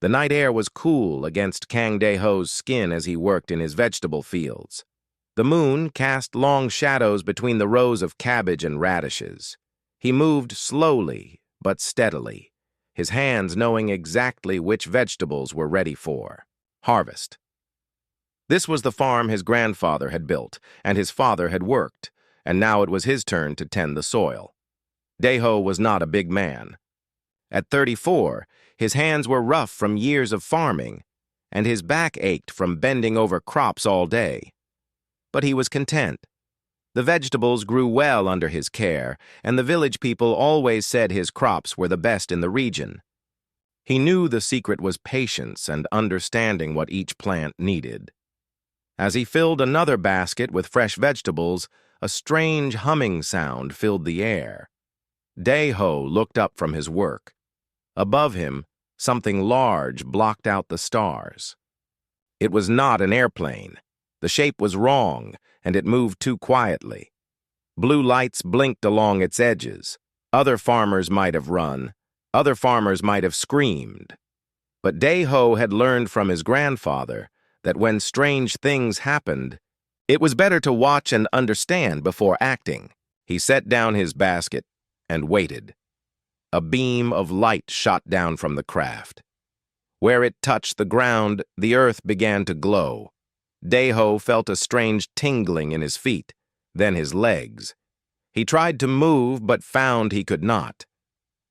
The night air was cool against Kang Dae-ho's skin as he worked in his vegetable fields. The moon cast long shadows between the rows of cabbage and radishes. He moved slowly but steadily, his hands knowing exactly which vegetables were ready for harvest. This was the farm his grandfather had built, and his father had worked, and now it was his turn to tend the soil. Dae-ho was not a big man. At 34, his hands were rough from years of farming, and his back ached from bending over crops all day. But he was content. The vegetables grew well under his care, and the village people always said his crops were the best in the region. He knew the secret was patience and understanding what each plant needed. As he filled another basket with fresh vegetables, a strange humming sound filled the air. Dae-ho looked up from his work. Above him, something large blocked out the stars. It was not an airplane. The shape was wrong, and it moved too quietly. Blue lights blinked along its edges. Other farmers might have run. Other farmers might have screamed. But Dae-ho had learned from his grandfather that when strange things happened, it was better to watch and understand before acting. He set down his basket and waited. A beam of light shot down from the craft. Where it touched the ground, the earth began to glow. Dae-ho felt a strange tingling in his feet, then his legs. He tried to move, but found he could not.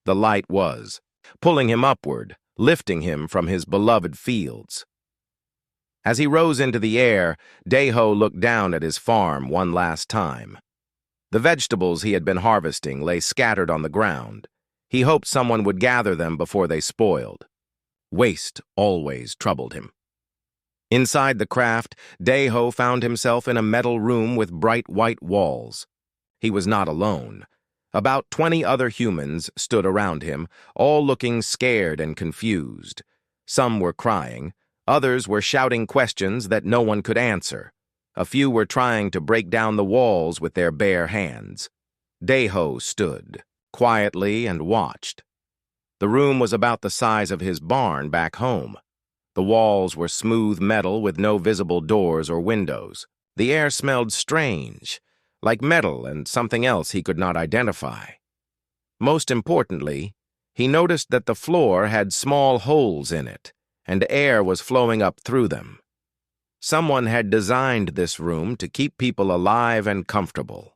The light was pulling him upward, lifting him from his beloved fields. As he rose into the air, Dae-ho looked down at his farm one last time. The vegetables he had been harvesting lay scattered on the ground. He hoped someone would gather them before they spoiled. Waste always troubled him. Inside the craft, Dae-ho found himself in a metal room with bright white walls. He was not alone. About 20 other humans stood around him, all looking scared and confused. Some were crying. Others were shouting questions that no one could answer. A few were trying to break down the walls with their bare hands. Dae-ho stood quietly and watched. The room was about the size of his barn back home. The walls were smooth metal with no visible doors or windows. The air smelled strange, like metal and something else he could not identify. Most importantly, he noticed that the floor had small holes in it, and air was flowing up through them. Someone had designed this room to keep people alive and comfortable.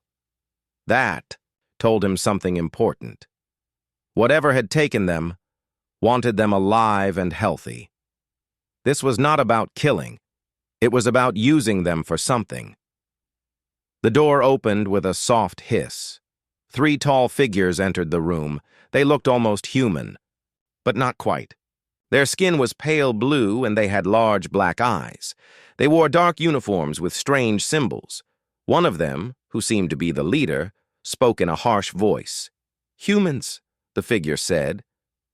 That told him something important. Whatever had taken them wanted them alive and healthy. This was not about killing. It was about using them for something. The door opened with a soft hiss. 3 tall figures entered the room. They looked almost human, but not quite. Their skin was pale blue and they had large black eyes. They wore dark uniforms with strange symbols. One of them, who seemed to be the leader, spoke in a harsh voice. "Humans," the figure said.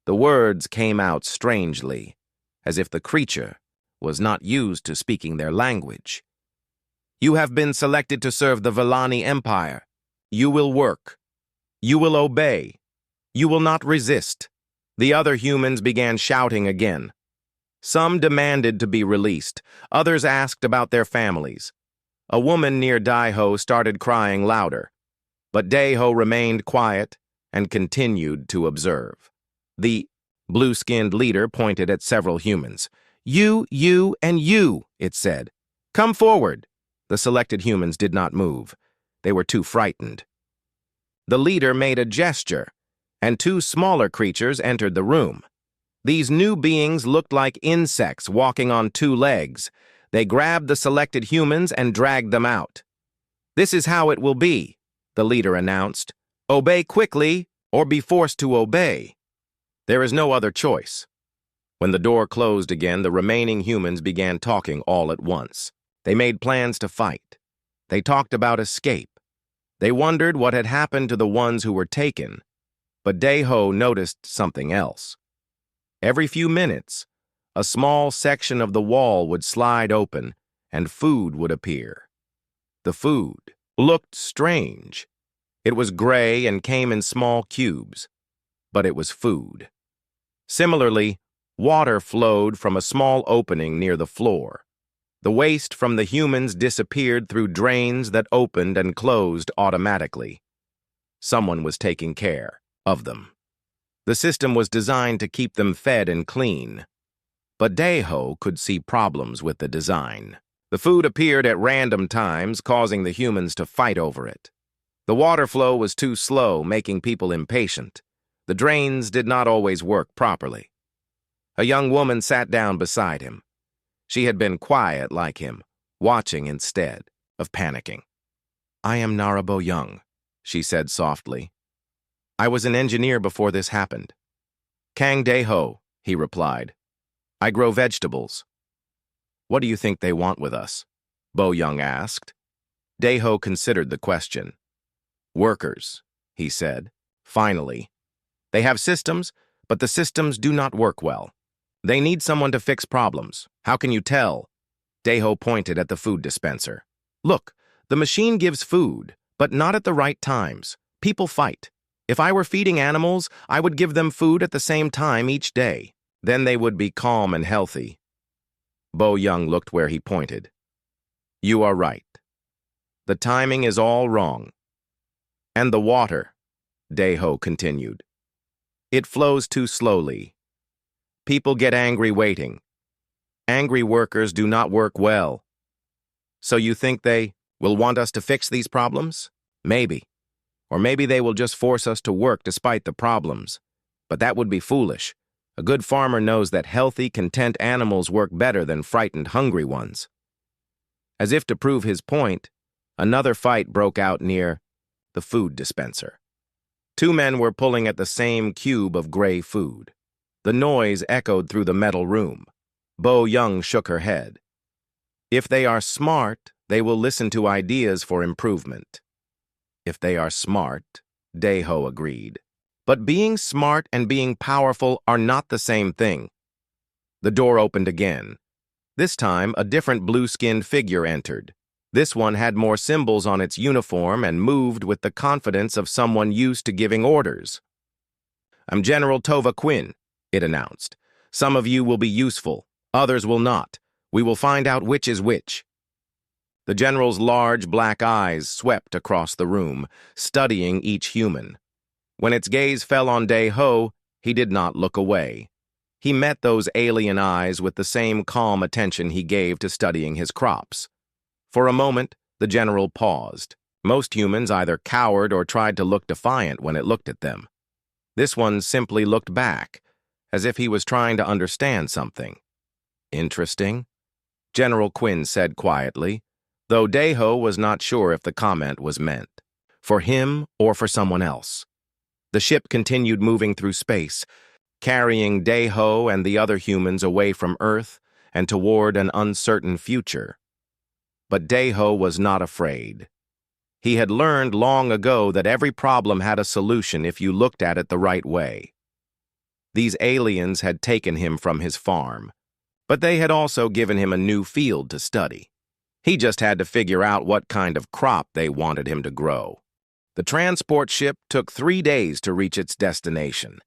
The words came out strangely, as if the creature was not used to speaking their language. "You have been selected to serve the Villani Empire. You will work. You will obey. You will not resist." The other humans began shouting again. Some demanded to be released. Others asked about their families. A woman near Dae-ho started crying louder. But Dae-ho remained quiet and continued to observe. The blue-skinned leader pointed at several humans. You, and you," it said. "Come forward." The selected humans did not move. They were too frightened. The leader made a gesture, and 2 smaller creatures entered the room. These new beings looked like insects walking on 2 legs. They grabbed the selected humans and dragged them out. "This is how it will be," the leader announced. "Obey quickly or be forced to obey. There is no other choice." When the door closed again, the remaining humans began talking all at once. They made plans to fight. They talked about escape. They wondered what had happened to the ones who were taken. But Dae-ho noticed something else. Every few minutes, a small section of the wall would slide open and food would appear. The food looked strange. It was gray and came in small cubes, but it was food. Similarly, Water flowed from a small opening near the floor. The waste from the humans disappeared through drains that opened and closed automatically. Someone was taking care of them. The system was designed to keep them fed and clean. But Daeho could see problems with the design. The food appeared at random times, causing the humans to fight over it. The water flow was too slow, making people impatient. The drains did not always work properly. A young woman sat down beside him. She had been quiet like him, watching instead of panicking. "I am Narabo Young," she said softly. "I was an engineer before this happened." "Kang Daeho," he replied. "I grow vegetables." "What do you think they want with us?" Bo Young asked. Daeho considered the question. "Workers," he said. "Finally. They have systems, but the systems do not work well. They need someone to fix problems. How can you tell?" Daeho pointed at the food dispenser. "Look, the machine gives food, but not at the right times. People fight. If I were feeding animals, I would give them food at the same time each day. Then they would be calm and healthy." Bo Young looked where he pointed. "You are right. The timing is all wrong. And the water," Daeho continued. "It flows too slowly. People get angry waiting. Angry workers do not work well. So you think they will want us to fix these problems? Maybe. Or maybe they will just force us to work despite the problems. But that would be foolish. A good farmer knows that healthy, content animals work better than frightened, hungry ones." As if to prove his point, another fight broke out near the food dispenser. Two men were pulling at the same cube of gray food. The noise echoed through the metal room. Bo Young shook her head. "If they are smart, they will listen to ideas for improvement." "If they are smart," Daeho agreed. "But being smart and being powerful are not the same thing." The door opened again. This time, a different blue-skinned figure entered. This one had more symbols on its uniform and moved with the confidence of someone used to giving orders. "I'm General Tova Quinn," it announced. "Some of you will be useful, others will not. We will find out which is which." The general's large black eyes swept across the room, studying each human. When its gaze fell on Daeho, he did not look away. He met those alien eyes with the same calm attention he gave to studying his crops. For a moment, the general paused. Most humans either cowered or tried to look defiant when it looked at them. This one simply looked back, as if he was trying to understand something. "Interesting," General Quinn said quietly, though Daeho was not sure if the comment was meant for him or for someone else. The ship continued moving through space, carrying Daeho and the other humans away from Earth and toward an uncertain future. But Daeho was not afraid. He had learned long ago that every problem had a solution if you looked at it the right way. These aliens had taken him from his farm, but they had also given him a new field to study. He just had to figure out what kind of crop they wanted him to grow. The transport ship took 3 days to reach its destination.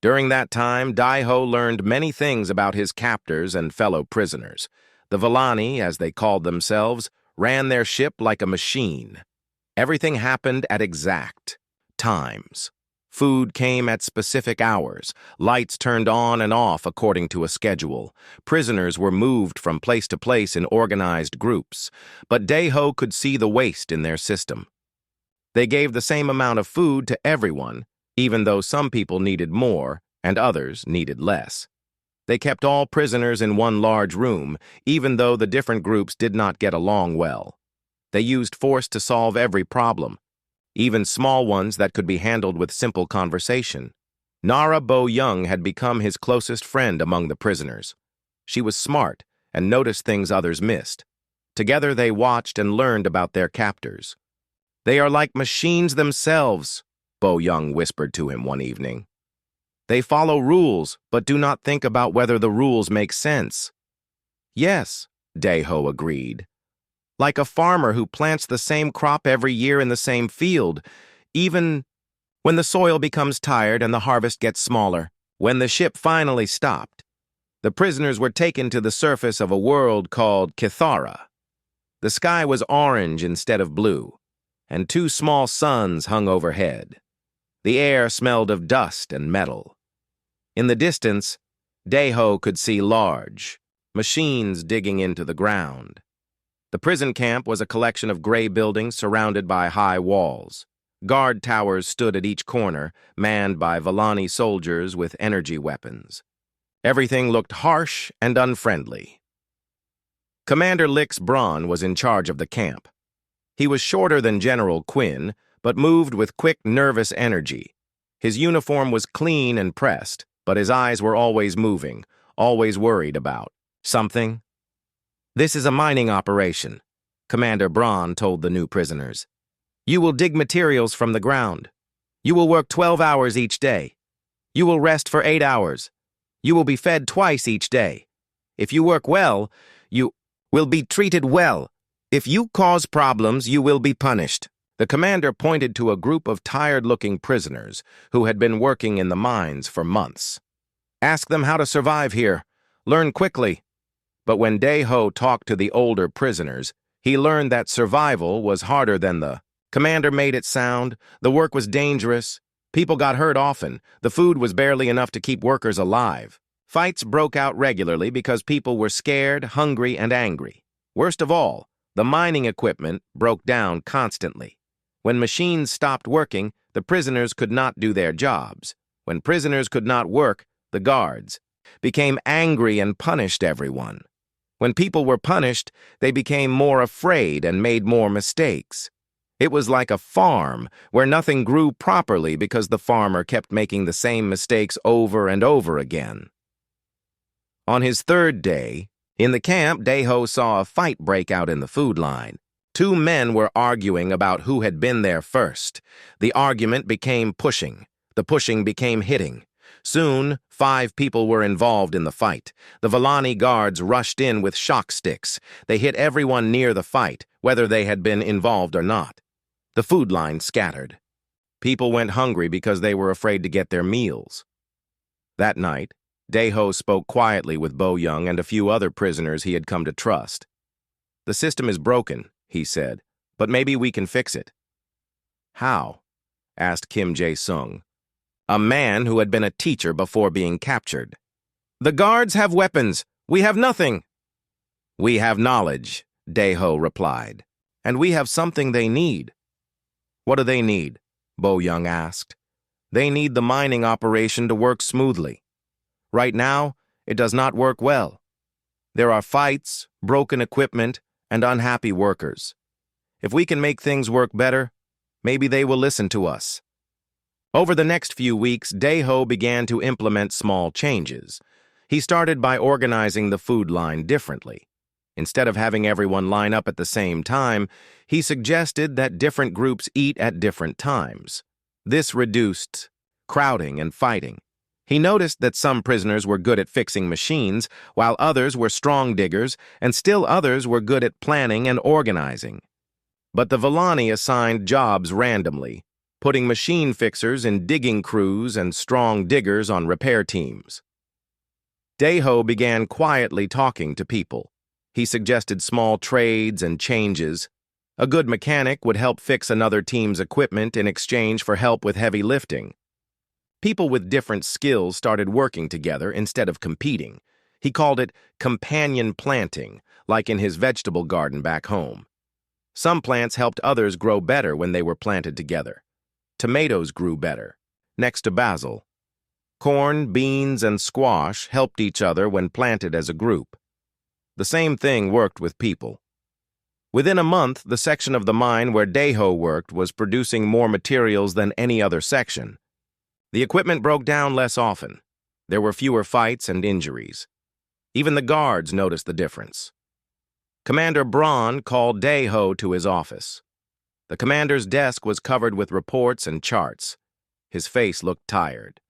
During that time, Daeho learned many things about his captors and fellow prisoners. The Villani, as they called themselves, ran their ship like a machine. Everything happened at exact times. Food came at specific hours. Lights turned on and off according to a schedule. Prisoners were moved from place to place in organized groups. But Daeho could see the waste in their system. They gave the same amount of food to everyone, even though some people needed more and others needed less. They kept all prisoners in one large room, even though the different groups did not get along well. They used force to solve every problem, even small ones that could be handled with simple conversation. Nara Bo Young had become his closest friend among the prisoners. She was smart and noticed things others missed. Together they watched and learned about their captors. "They are like machines themselves," Bo Young whispered to him one evening. "They follow rules, but do not think about whether the rules make sense." "Yes," Daeho agreed. "Like a farmer who plants the same crop every year in the same field, even when the soil becomes tired and the harvest gets smaller." When the ship finally stopped, The prisoners were taken to the surface of a world called Kithara. The sky was orange instead of blue, and two small suns hung overhead. The air smelled of dust and metal. In the distance, Deho could see large machines digging into the ground. The prison camp was a collection of gray buildings surrounded by high walls. Guard towers stood at each corner, manned by Volani soldiers with energy weapons. Everything looked harsh and unfriendly. Commander Lix Braun was in charge of the camp. He was shorter than General Quinn, but moved with quick, nervous energy. His uniform was clean and pressed, but his eyes were always moving, always worried about something. "This is a mining operation," Commander Braun told the new prisoners. "You will dig materials from the ground. You will work 12 hours each day. You will rest for 8 hours. You will be fed twice each day. If you work well, you will be treated well. If you cause problems, you will be punished." The commander pointed to a group of tired-looking prisoners who had been working in the mines for months. "Ask them how to survive here. Learn quickly." But when Deho talked to the older prisoners, he learned that survival was harder than the commander made it sound. The work was dangerous. People got hurt often. The food was barely enough to keep workers alive. Fights broke out regularly because people were scared, hungry, and angry. Worst of all, the mining equipment broke down constantly. When machines stopped working, the prisoners could not do their jobs. When prisoners could not work, the guards became angry and punished everyone. When people were punished, they became more afraid and made more mistakes. It was like a farm where nothing grew properly because the farmer kept making the same mistakes over and over again. On his third day, in the camp, Deho saw a fight break out in the food line. Two men were arguing about who had been there first. The argument became pushing. The pushing became hitting. Soon, 5 people were involved in the fight. The Volani guards rushed in with shock sticks. They hit everyone near the fight, whether they had been involved or not. The food line scattered. People went hungry because they were afraid to get their meals. That night, Deho spoke quietly with Bo Young and a few other prisoners he had come to trust. "The system is broken," he said, "but maybe we can fix it." "How?" asked Kim Jae-sung, a man who had been a teacher before being captured. "The guards have weapons. We have nothing." "We have knowledge," Deho replied, "and we have something they need." "What do they need?" Bo Young asked. "They need the mining operation to work smoothly. Right now, it does not work well. There are fights, broken equipment, and unhappy workers. If we can make things work better, maybe they will listen to us." Over the next few weeks, Deho began to implement small changes. He started by organizing the food line differently. Instead of having everyone line up at the same time, he suggested that different groups eat at different times. This reduced crowding and fighting. He noticed that some prisoners were good at fixing machines, while others were strong diggers, and still others were good at planning and organizing. But the Volani assigned jobs randomly, putting machine fixers in digging crews and strong diggers on repair teams. Deho began quietly talking to people. He suggested small trades and changes. A good mechanic would help fix another team's equipment in exchange for help with heavy lifting. People with different skills started working together instead of competing. He called it companion planting, like in his vegetable garden back home. Some plants helped others grow better when they were planted together. Tomatoes grew better, next to basil. Corn, beans, and squash helped each other when planted as a group. The same thing worked with people. Within a month, the section of the mine where Deho worked was producing more materials than any other section. The equipment broke down less often. There were fewer fights and injuries. Even the guards noticed the difference. Commander Braun called Deho to his office. The commander's desk was covered with reports and charts. His face looked tired.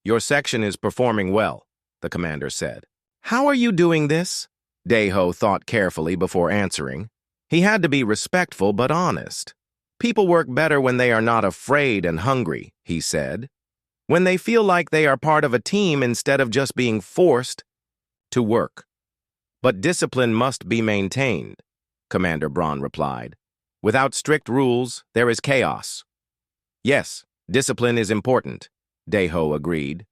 "Your section is performing well," the commander said. "How are you doing this?" Deho thought carefully before answering. He had to be respectful but honest. "People work better when they are not afraid and hungry," he said. "When they feel like they are part of a team instead of just being forced to work. But discipline must be maintained, Commander Braun replied. Without strict rules, there is chaos. Yes, discipline is important, Deho agreed.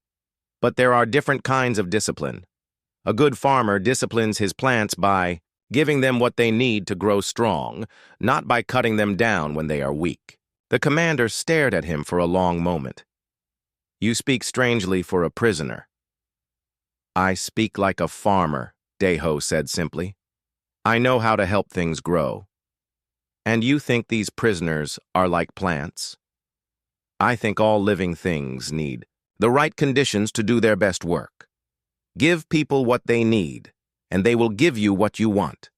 But there are different kinds of discipline. A good farmer disciplines his plants by giving them what they need to grow strong, not by cutting them down when they are weak. The commander stared at him for a long moment. You speak strangely for a prisoner. I speak like a farmer, Deho said simply. I know how to help things grow. And you think these prisoners are like plants? I think all living things need the right conditions to do their best work. Give people what they need, and they will give you what you want.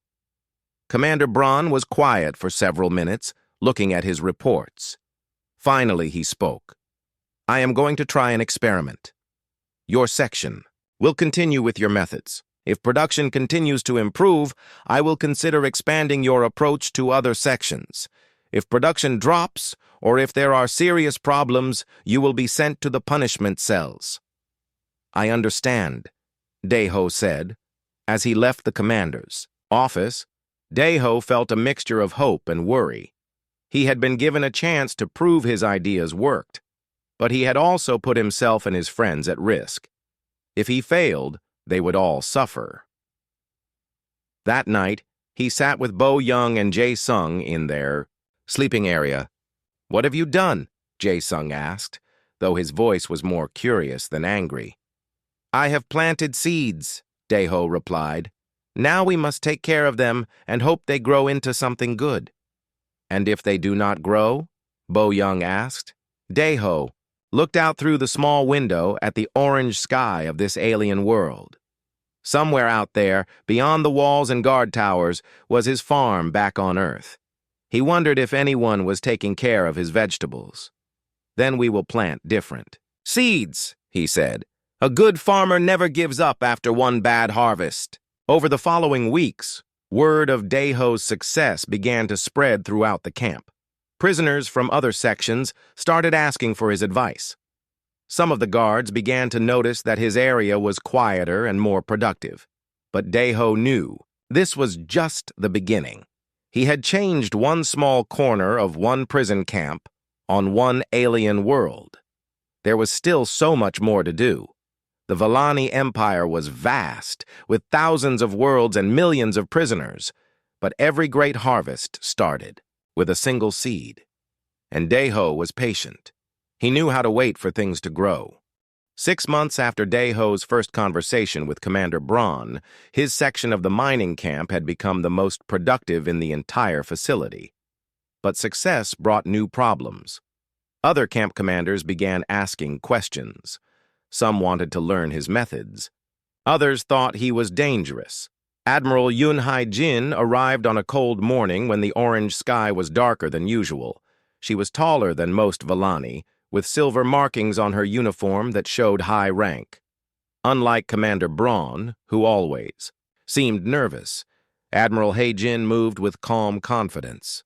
Commander Braun was quiet for several minutes, looking at his reports. Finally, he spoke. I am going to try an experiment. Your section will continue with your methods. If production continues to improve, I will consider expanding your approach to other sections. If production drops, or if there are serious problems, you will be sent to the punishment cells. I understand, Deho said. As he left the commander's office, Deho felt a mixture of hope and worry. He had been given a chance to prove his ideas worked, but he had also put himself and his friends at risk. If he failed, they would all suffer. That night, he sat with Bo Young and Jae Sung in their sleeping area. What have you done? Jae Sung asked, though his voice was more curious than angry. I have planted seeds, Deho replied. Now we must take care of them and hope they grow into something good. And if they do not grow? Bo Young asked. Deho looked out through the small window at the orange sky of this alien world. Somewhere out there, beyond the walls and guard towers, was his farm back on Earth. He wondered if anyone was taking care of his vegetables. Then we will plant different seeds, he said. A good farmer never gives up after one bad harvest. Over the following weeks, word of Deho's success began to spread throughout the camp. Prisoners from other sections started asking for his advice. Some of the guards began to notice that his area was quieter and more productive. But Deho knew this was just the beginning. He had changed one small corner of one prison camp on one alien world. There was still so much more to do. The Vellani Empire was vast, with thousands of worlds and millions of prisoners, but every great harvest started with a single seed. And Deho was patient. He knew how to wait for things to grow. 6 months after Deho's first conversation with Commander Braun, his section of the mining camp had become the most productive in the entire facility. But success brought new problems. Other camp commanders began asking questions. Some wanted to learn his methods. Others thought he was dangerous. Admiral Yun Hai-jin arrived on a cold morning when the orange sky was darker than usual. She was taller than most Vellani, with silver markings on her uniform that showed high rank. Unlike Commander Braun, who always seemed nervous, Admiral Hai-jin moved with calm confidence.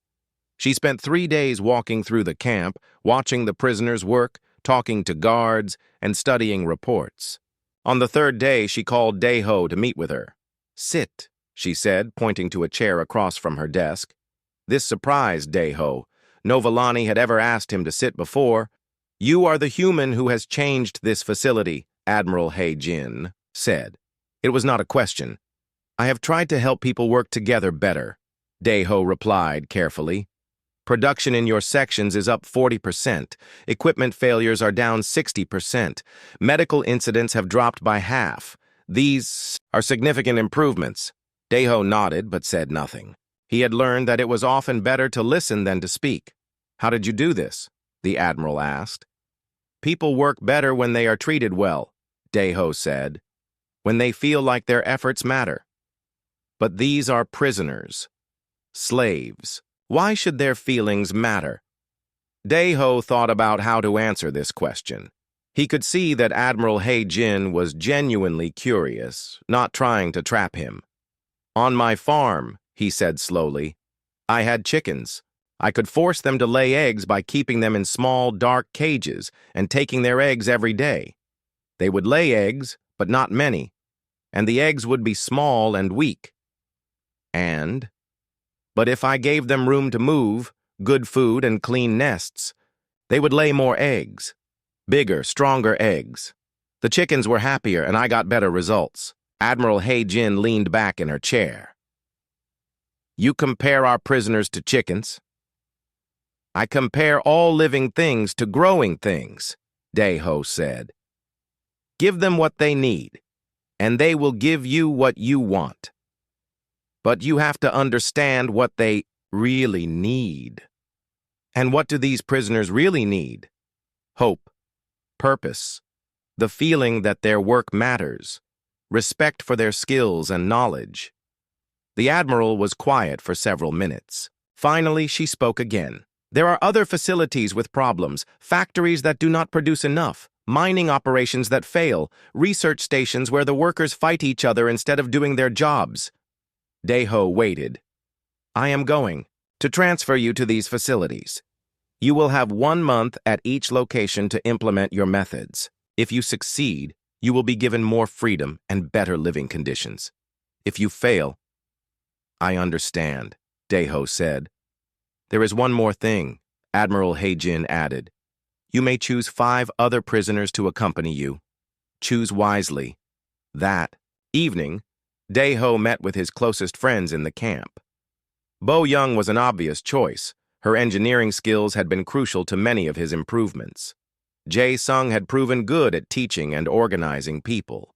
She spent 3 days walking through the camp, watching the prisoners work, talking to guards, and studying reports. On the 3rd day, she called Deho to meet with her. Sit, she said, pointing to a chair across from her desk. This surprised Deho. No Vellani had ever asked him to sit before. You are the human who has changed this facility, Admiral Hai-jin said. It was not a question. I have tried to help people work together better, Deho replied carefully. Production in your sections is up 40%. Equipment failures are down 60%. Medical incidents have dropped by half. These are significant improvements. Deho nodded but said nothing. He had learned that it was often better to listen than to speak. How did you do this? The Admiral asked. People work better when they are treated well, Deho said, when they feel like their efforts matter. But these are prisoners, slaves. Why should their feelings matter? Deho thought about how to answer this question. He could see that Admiral Hai-jin was genuinely curious, not trying to trap him. On my farm, he said slowly, I had chickens. I could force them to lay eggs by keeping them in small, dark cages and taking their eggs every day. They would lay eggs, but not many. and the eggs would be small and weak. But if I gave them room to move, good food, and clean nests, they would lay more eggs. Bigger, stronger eggs. The chickens were happier, and I got better results. Admiral He-jin leaned back in her chair. You compare our prisoners to chickens? I compare all living things to growing things, Dae-ho said. Give them what they need, and they will give you what you want. But you have to understand what they really need. And what do these prisoners really need? Hope, purpose, the feeling that their work matters, respect for their skills and knowledge. The Admiral was quiet for several minutes. Finally, she spoke again. There are other facilities with problems, factories that do not produce enough, mining operations that fail, research stations where the workers fight each other instead of doing their jobs. Dae-ho waited. I am going to transfer you to these facilities. You will have 1 month at each location to implement your methods. If you succeed, you will be given more freedom and better living conditions. If you fail, I understand, Dae-ho said. There is one more thing, Admiral He-jin added. You may choose 5 other prisoners to accompany you. Choose wisely. That evening, Dae-ho met with his closest friends in the camp. Bo-young was an obvious choice. Her engineering skills had been crucial to many of his improvements. Jae-sung had proven good at teaching and organizing people.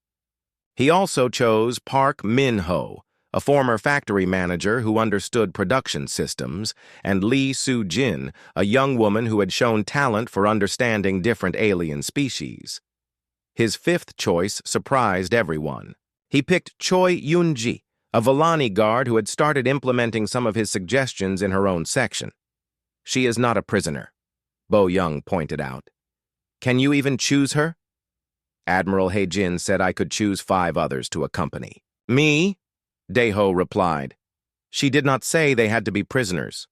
He also chose Park Min-ho, a former factory manager who understood production systems, and Lee Soo-jin, a young woman who had shown talent for understanding different alien species. His 5th choice surprised everyone. He picked Choi Yoon-ji, a Volani guard who had started implementing some of his suggestions in her own section. She is not a prisoner, Bo-young pointed out. Can you even choose her? Admiral He-jin said I could choose 5 others to accompany. Me? Dae-ho replied. She did not say they had to be prisoners.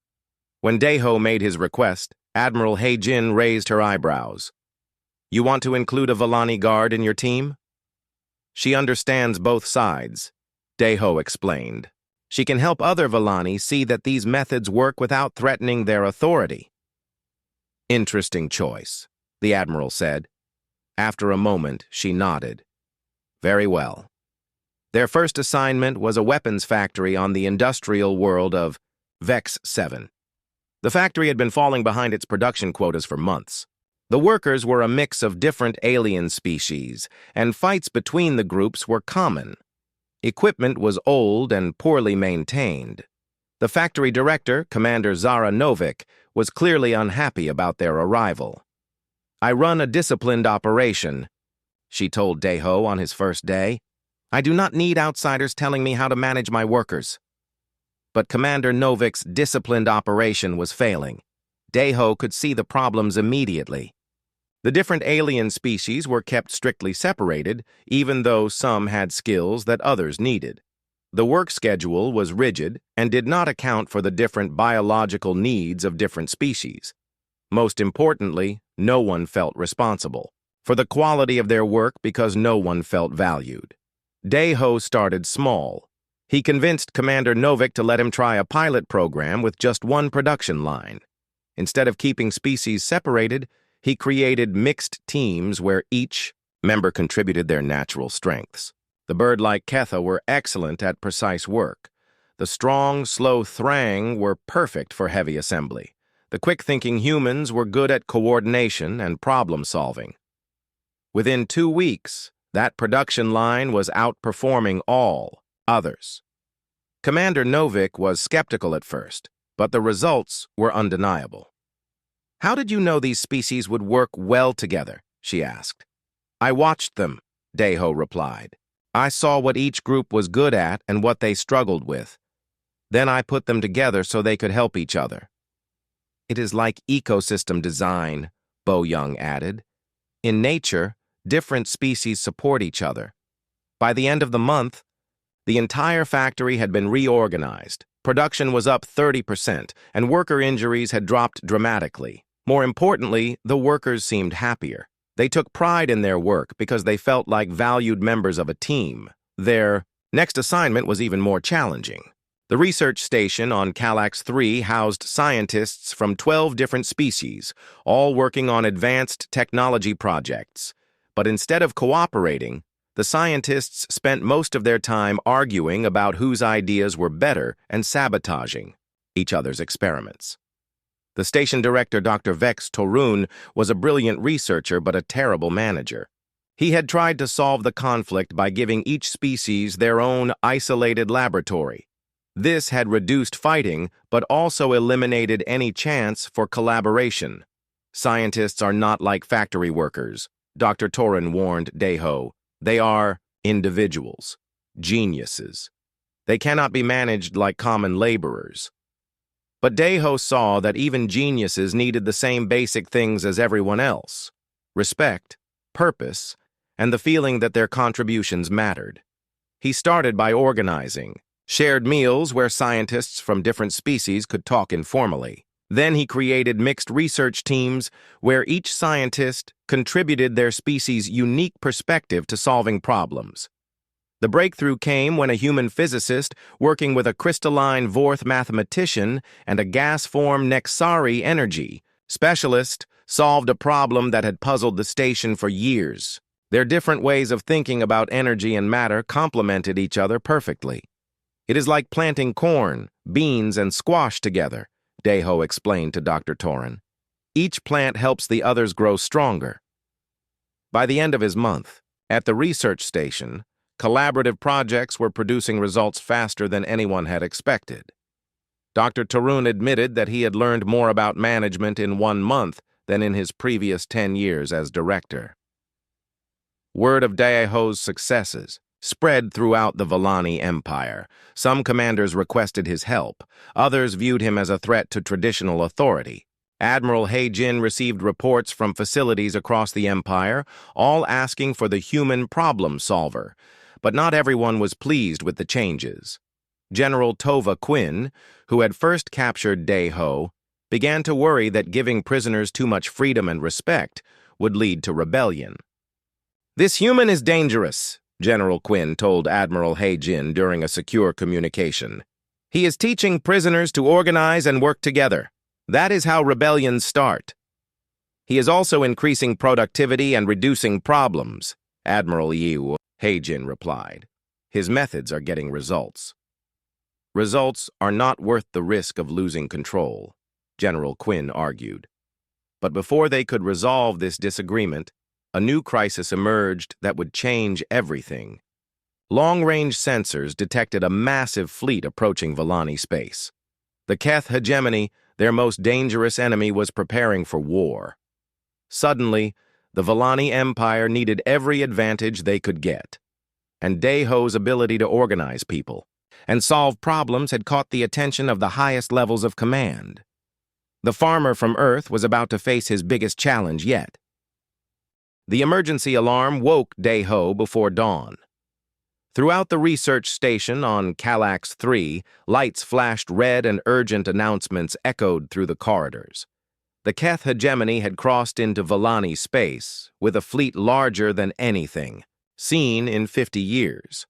When Dae-ho made his request, Admiral He-jin raised her eyebrows. You want to include a Volani guard in your team? She understands both sides, Dae-ho explained. She can help other Volani see that these methods work without threatening their authority. Interesting choice, the Admiral said. After a moment, she nodded. Very well. Their first assignment was a weapons factory on the industrial world of Vex 7. The factory had been falling behind its production quotas for months. The workers were a mix of different alien species, and fights between the groups were common. Equipment was old and poorly maintained. The factory director, Commander Zara Novik, was clearly unhappy about their arrival. I run a disciplined operation, she told Dae-ho on his first day. I do not need outsiders telling me how to manage my workers. But Commander Novik's disciplined operation was failing. Dae-ho could see the problems immediately. The different alien species were kept strictly separated, even though some had skills that others needed. The work schedule was rigid and did not account for the different biological needs of different species. Most importantly, no one felt responsible for the quality of their work because no one felt valued. Dae-ho started small. He convinced Commander Novik to let him try a pilot program with just one production line. Instead of keeping species separated, he created mixed teams where each member contributed their natural strengths. The bird-like Ketha were excellent at precise work. The strong, slow Thrang were perfect for heavy assembly. The quick-thinking humans were good at coordination and problem-solving. Within 2 weeks, that production line was outperforming all others. Commander Novik was skeptical at first, but the results were undeniable. How did you know these species would work well together? She asked. I watched them, Dae-ho replied. I saw what each group was good at and what they struggled with. Then I put them together so they could help each other. It is like ecosystem design, Bo-young added. In nature, different species support each other. By the end of the month, the entire factory had been reorganized. Production was up 30%, and worker injuries had dropped dramatically. More importantly, the workers seemed happier. They took pride in their work because they felt like valued members of a team, Their next assignment was even more challenging. The research station on Calax 3 housed scientists from 12 different species, all working on advanced technology projects. But instead of cooperating, the scientists spent most of their time arguing about whose ideas were better and sabotaging each other's experiments. The station director, Dr. Vex Torun, was a brilliant researcher but a terrible manager. He had tried to solve the conflict by giving each species their own isolated laboratory. This had reduced fighting, but also eliminated any chance for collaboration. Scientists are not like factory workers, Dr. Torun warned Deho. They are individuals, geniuses. They cannot be managed like common laborers. But Deho saw that even geniuses needed the same basic things as everyone else: respect, purpose, and the feeling that their contributions mattered. He started by organizing shared meals where scientists from different species could talk informally. Then he created mixed research teams where each scientist contributed their species' unique perspective to solving problems. The breakthrough came when a human physicist working with a crystalline Vorth mathematician and a gas-form Nexari energy specialist solved a problem that had puzzled the station for years. Their different ways of thinking about energy and matter complemented each other perfectly. It is like planting corn, beans, and squash together, Deho explained to Dr. Torun. Each plant helps the others grow stronger. By the end of his month, at the research station, collaborative projects were producing results faster than anyone had expected. Dr. Torun admitted that he had learned more about management in 1 month than in his previous 10 years as director. Word of Deho's successes spread throughout the Volani Empire. Some commanders requested his help. Others viewed him as a threat to traditional authority. Admiral He-Jin received reports from facilities across the Empire, all asking for the human problem solver. But not everyone was pleased with the changes. General Tova Quinn, who had first captured Deho, began to worry that giving prisoners too much freedom and respect would lead to rebellion. "This human is dangerous," General Quinn told Admiral He-Jin during a secure communication. "He is teaching prisoners to organize and work together. That is how rebellions start. He is also increasing productivity and reducing problems," Admiral Yu He-Jin replied. "His methods are getting results." "Results are not worth the risk of losing control," General Quinn argued. But before they could resolve this disagreement, a new crisis emerged that would change everything. Long-range sensors detected a massive fleet approaching Volani space. The Keth hegemony, their most dangerous enemy, was preparing for war. Suddenly, the Volani Empire needed every advantage they could get. And Deho's ability to organize people and solve problems had caught the attention of the highest levels of command. The farmer from Earth was about to face his biggest challenge yet. The emergency alarm woke Deho before dawn. Throughout the research station on Calax 3, lights flashed red and urgent announcements echoed through the corridors. The Keth hegemony had crossed into Volani space with a fleet larger than anything seen in 50 years.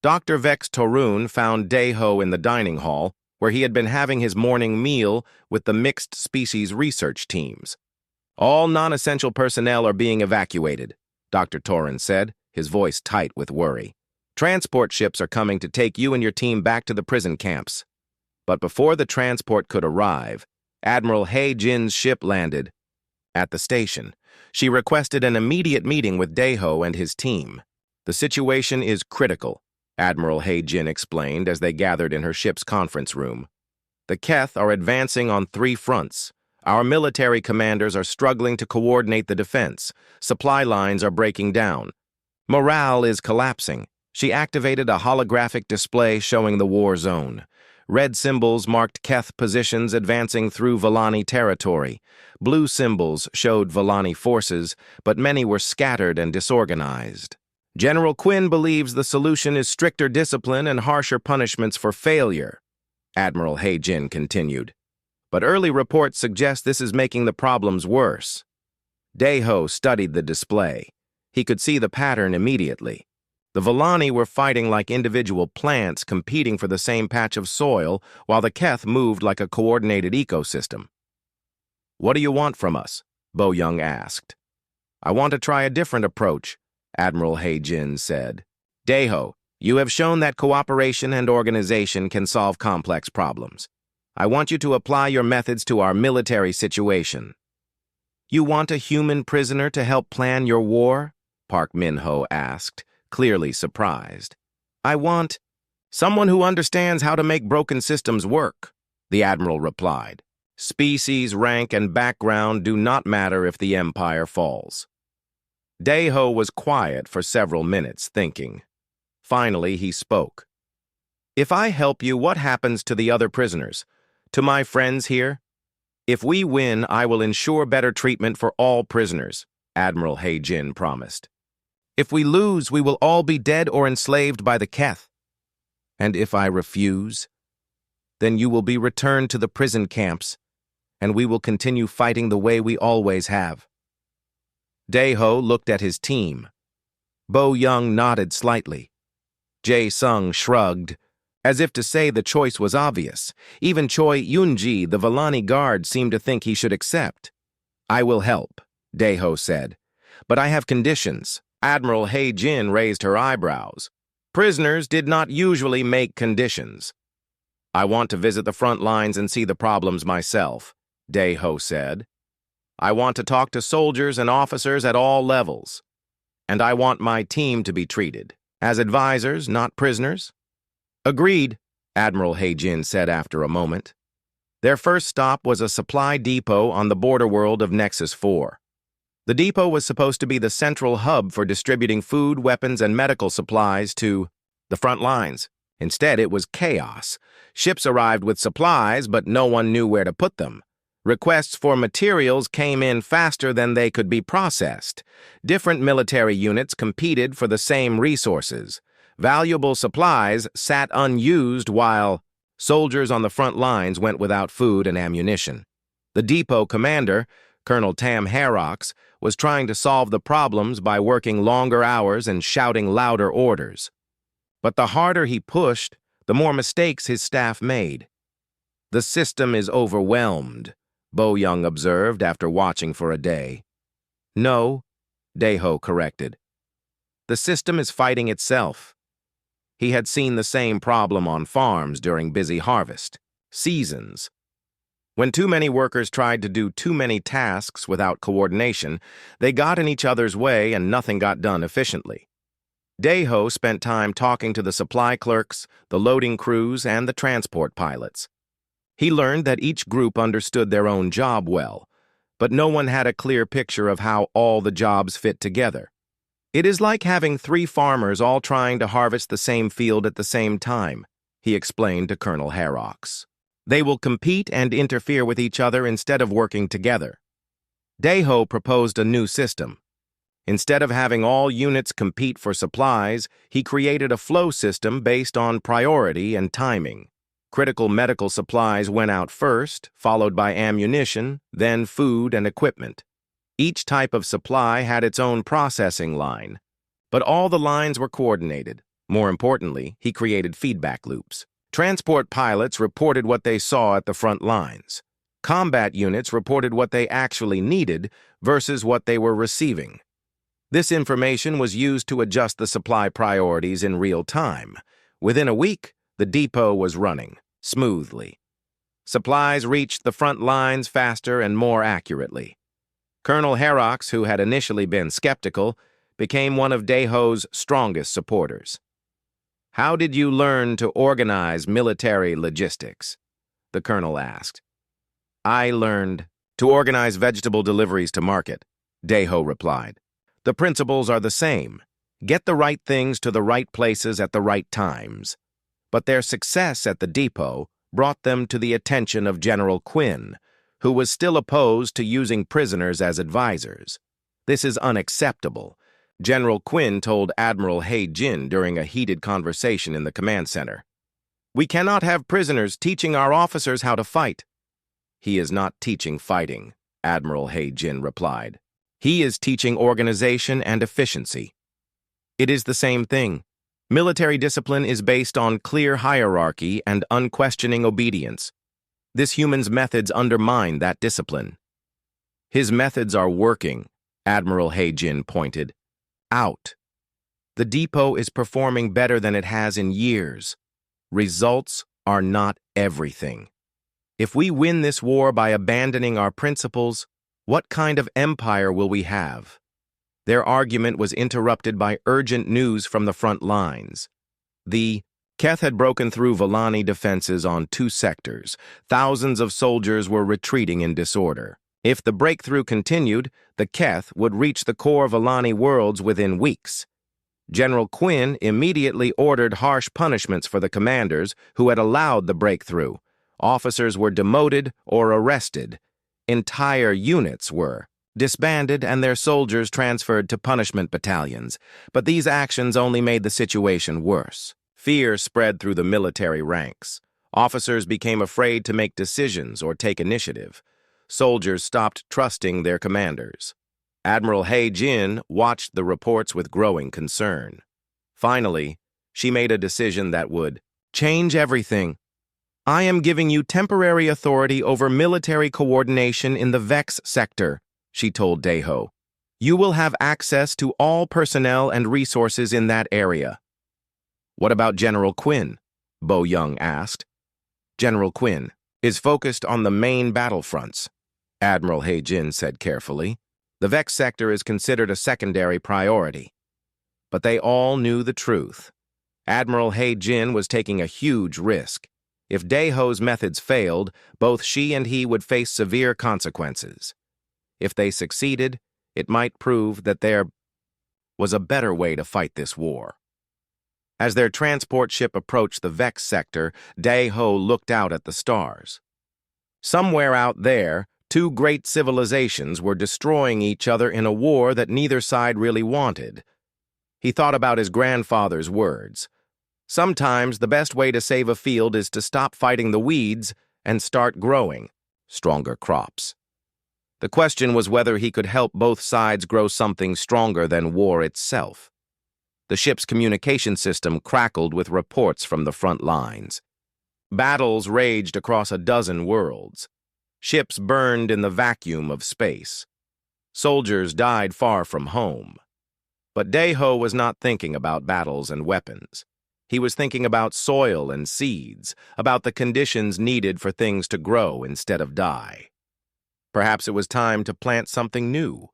Dr. Vex Torun found Deho in the dining hall, where he had been having his morning meal with the mixed species research teams. "All non-essential personnel are being evacuated," Dr. Torun said, his voice tight with worry. "Transport ships are coming to take you and your team back to the prison camps." But before the transport could arrive, Admiral He-Jin's ship landed. At the station, she requested an immediate meeting with Deho and his team. "The situation is critical," Admiral He-Jin explained as they gathered in her ship's conference room. "The Keth are advancing on 3 fronts. Our military commanders are struggling to coordinate the defense. Supply lines are breaking down. Morale is collapsing." She activated a holographic display showing the war zone. Red symbols marked Keth positions advancing through Volani territory. Blue symbols showed Volani forces, but many were scattered and disorganized. "General Quinn believes the solution is stricter discipline and harsher punishments for failure," Admiral He-Jin continued. "But early reports suggest this is making the problems worse." Deho studied the display. He could see the pattern immediately. The Villani were fighting like individual plants competing for the same patch of soil, while the Keth moved like a coordinated ecosystem. "What do you want from us?" Bo Young asked. "I want to try a different approach," Admiral He Jin said. "Daeho, you have shown that cooperation and organization can solve complex problems. I want you to apply your methods to our military situation." "You want a human prisoner to help plan your war?" Park Min-ho asked, clearly surprised. "I want someone who understands how to make broken systems work," the Admiral replied. "Species, rank, and background do not matter if the Empire falls." Daeho was quiet for several minutes, thinking. Finally, he spoke. "If I help you, what happens to the other prisoners? To my friends here? If we win, I will ensure better treatment for all prisoners," Admiral He Jin promised. "If we lose, we will all be dead or enslaved by the Keth. And if I refuse, then you will be returned to the prison camps, and we will continue fighting the way we always have." Daeho looked at his team. Bo Young nodded slightly. Jae Sung shrugged, as if to say the choice was obvious. Even Choi Yoonji, the Villani guard, seemed to think he should accept. "I will help," Daeho said. "But I have conditions." Admiral He Jin raised her eyebrows. Prisoners did not usually make conditions. "I want to visit the front lines and see the problems myself," Daeho said. "I want to talk to soldiers and officers at all levels. And I want my team to be treated as advisors, not prisoners." "Agreed," Admiral He Jin said after a moment. Their first stop was a supply depot on the border world of Nexus 4. The depot was supposed to be the central hub for distributing food, weapons, and medical supplies to the front lines. Instead, it was chaos. Ships arrived with supplies, but no one knew where to put them. Requests for materials came in faster than they could be processed. Different military units competed for the same resources. Valuable supplies sat unused while soldiers on the front lines went without food and ammunition. The depot commander, Colonel Tam Harrox, was trying to solve the problems by working longer hours and shouting louder orders. But the harder he pushed, the more mistakes his staff made. "The system is overwhelmed," Bo Young observed after watching for a day. "No," Daeho corrected. "The system is fighting itself." He had seen the same problem on farms during busy harvest seasons. When too many workers tried to do too many tasks without coordination, they got in each other's way and nothing got done efficiently. Daeho spent time talking to the supply clerks, the loading crews, and the transport pilots. He learned that each group understood their own job well, but no one had a clear picture of how all the jobs fit together. "It is like having 3 farmers all trying to harvest the same field at the same time," he explained to Colonel Harrox. "They will compete and interfere with each other instead of working together." Daeho proposed a new system. Instead of having all units compete for supplies, he created a flow system based on priority and timing. Critical medical supplies went out first, followed by ammunition, then food and equipment. Each type of supply had its own processing line, but all the lines were coordinated. More importantly, he created feedback loops. Transport pilots reported what they saw at the front lines. Combat units reported what they actually needed versus what they were receiving. This information was used to adjust the supply priorities in real time. Within a week, the depot was running smoothly. Supplies reached the front lines faster and more accurately. Colonel Harrox, who had initially been skeptical, became one of Daeho's strongest supporters. "How did you learn to organize military logistics?" the colonel asked. "I learned to organize vegetable deliveries to market," Daeho replied. "The principles are the same. Get the right things to the right places at the right times." But their success at the depot brought them to the attention of General Quinn, who was still opposed to using prisoners as advisors. "This is unacceptable," General Quinn told Admiral He Jin during a heated conversation in the command center. "We cannot have prisoners teaching our officers how to fight." "He is not teaching fighting," Admiral He Jin replied. "He is teaching organization and efficiency." It is the same thing. Military discipline is based on clear hierarchy and unquestioning obedience. This human's methods undermine that discipline. His methods are working, Admiral He-jin pointed out. The depot is performing better than it has in years. Results are not everything. If we win this war by abandoning our principles, what kind of empire will we have? Their argument was interrupted by urgent news from the front lines. The Keth had broken through Volani defenses on 2 sectors. Thousands of soldiers were retreating in disorder. If the breakthrough continued, the Keth would reach the core Volani worlds within weeks. General Quinn immediately ordered harsh punishments for the commanders who had allowed the breakthrough. Officers were demoted or arrested. Entire units were disbanded and their soldiers transferred to punishment battalions. But these actions only made the situation worse. Fear spread through the military ranks. Officers became afraid to make decisions or take initiative. Soldiers stopped trusting their commanders. Admiral He-jin watched the reports with growing concern. Finally, she made a decision that would change everything. I am giving you temporary authority over military coordination in the Vex sector, she told Daeho. You will have access to all personnel and resources in that area. What about General Quinn? Bo Young asked. General Quinn is focused on the main battlefronts, Admiral He-jin said carefully. The Vex sector is considered a secondary priority. But they all knew the truth. Admiral He-jin was taking a huge risk. If Daeho's methods failed, both she and he would face severe consequences. If they succeeded, it might prove that there was a better way to fight this war. As their transport ship approached the Vex sector, Daeho looked out at the stars. Somewhere out there, 2 great civilizations were destroying each other in a war that neither side really wanted. He thought about his grandfather's words. Sometimes the best way to save a field is to stop fighting the weeds and start growing stronger crops. The question was whether he could help both sides grow something stronger than war itself. The ship's communication system crackled with reports from the front lines. Battles raged across a dozen worlds. Ships burned in the vacuum of space. Soldiers died far from home. But Daeho was not thinking about battles and weapons. He was thinking about soil and seeds, about the conditions needed for things to grow instead of die. Perhaps it was time to plant something new.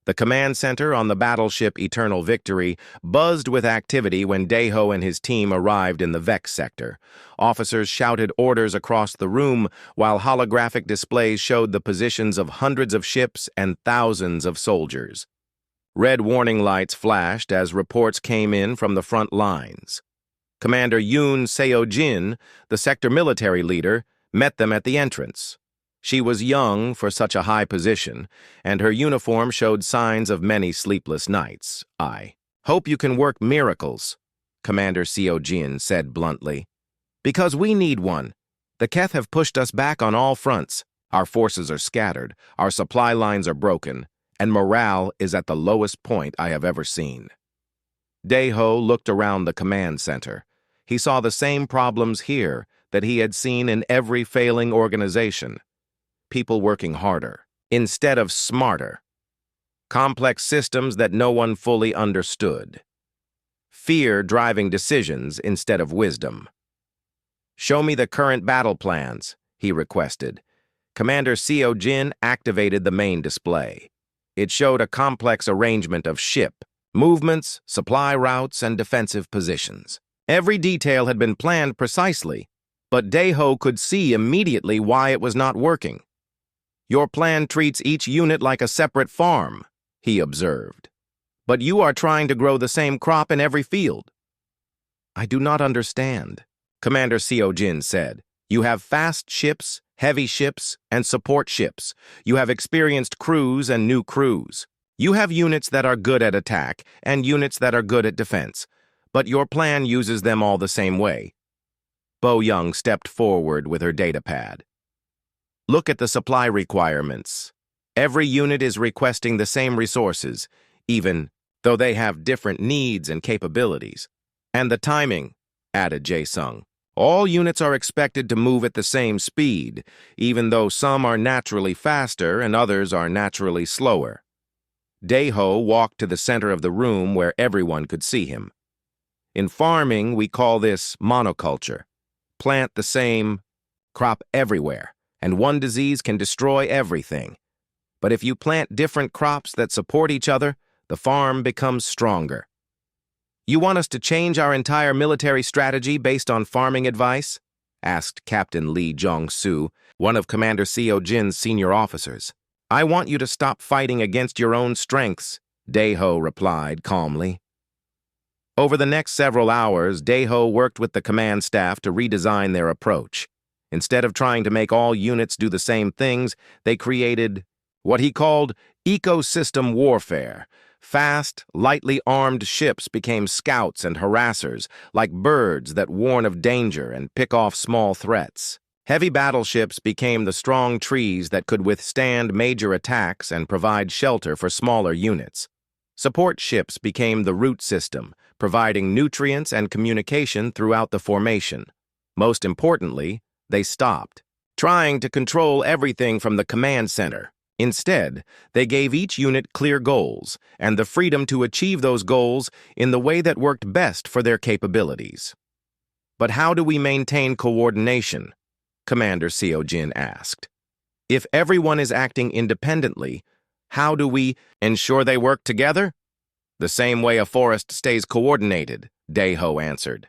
The command center on the battleship Eternal Victory buzzed with activity when Daeho and his team arrived in the Vex sector. Officers shouted orders across the room, while holographic displays showed the positions of hundreds of ships and thousands of soldiers. Red warning lights flashed as reports came in from the front lines. Commander Yoon Seo-jin, the sector military leader, met them at the entrance. She was young for such a high position, and her uniform showed signs of many sleepless nights. I hope you can work miracles, Commander Seo-jin said bluntly. Because we need one. The Keth have pushed us back on all fronts. Our forces are scattered, our supply lines are broken, and morale is at the lowest point I have ever seen. Daeho looked around the command center. He saw the same problems here that he had seen in every failing organization. People working harder, instead of smarter. Complex systems that no one fully understood. Fear driving decisions instead of wisdom. Show me the current battle plans, he requested. Commander Seo-jin activated the main display. It showed a complex arrangement of ship, movements, supply routes, and defensive positions. Every detail had been planned precisely, but Daeho could see immediately why it was not working. Your plan treats each unit like a separate farm, he observed. But you are trying to grow the same crop in every field. I do not understand, Commander Seo-jin said. You have fast ships, heavy ships, and support ships. You have experienced crews and new crews. You have units that are good at attack and units that are good at defense. But your plan uses them all the same way. Bo Young stepped forward with her datapad. Look at the supply requirements. Every unit is requesting the same resources, even though they have different needs and capabilities. And the timing, added Jae-sung. All units are expected to move at the same speed, even though some are naturally faster and others are naturally slower. Dae-ho walked to the center of the room where everyone could see him. In farming, we call this monoculture. Plant the same crop everywhere, and one disease can destroy everything. But if you plant different crops that support each other, the farm becomes stronger. You want us to change our entire military strategy based on farming advice? Asked Captain Lee Jong-soo, one of Commander Seo-jin's senior officers. I want you to stop fighting against your own strengths, Dae-ho replied calmly. Over the next several hours, Dae-ho worked with the command staff to redesign their approach. Instead of trying to make all units do the same things, they created what he called ecosystem warfare. Fast, lightly armed ships became scouts and harassers, like birds that warn of danger and pick off small threats. Heavy battleships became the strong trees that could withstand major attacks and provide shelter for smaller units. Support ships became the root system, providing nutrients and communication throughout the formation. Most importantly, they stopped trying to control everything from the command center. Instead, they gave each unit clear goals and the freedom to achieve those goals in the way that worked best for their capabilities. But how do we maintain coordination? Commander Seo-jin asked. If everyone is acting independently, how do we ensure they work together? The same way a forest stays coordinated, Dae-ho answered.